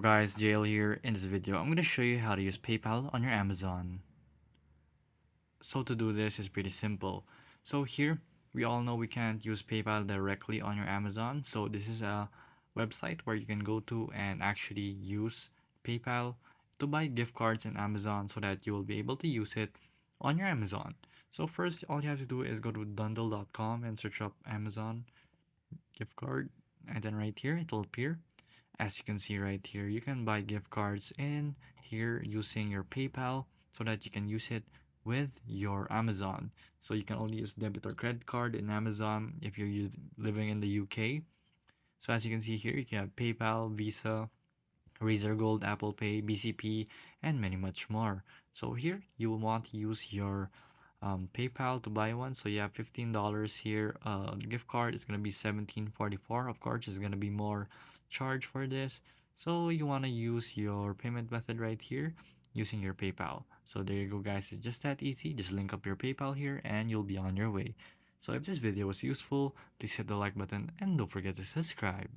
guys, Jail here. In this video, I'm going to show you how to use PayPal on your Amazon. So to do this is pretty simple. So here, we all know we can't use PayPal directly on your Amazon. So this is a website where you can go to and actually use PayPal to buy gift cards in Amazon so that you will be able to use it on your Amazon. So first, all you have to do is go to dundle.com and search up Amazon gift card. And then right here, it will appear. As you can see right here, you can buy gift cards in here using your PayPal so that you can use it with your Amazon. So you can only use debit or credit card in Amazon if you're living in the UK. So as you can see here, you can have PayPal, Visa, Razer Gold, Apple Pay, BCP, and many much more. So here you will want to use your PayPal to buy one. So you have $15 here. The gift card is gonna be 17.44. Of course, it's gonna be more charge for this. So you wanna use your payment method right here using your PayPal. So there you go, guys. It's just that easy. Just link up your PayPal here, and you'll be on your way. So if this video was useful, please hit the like button and don't forget to subscribe.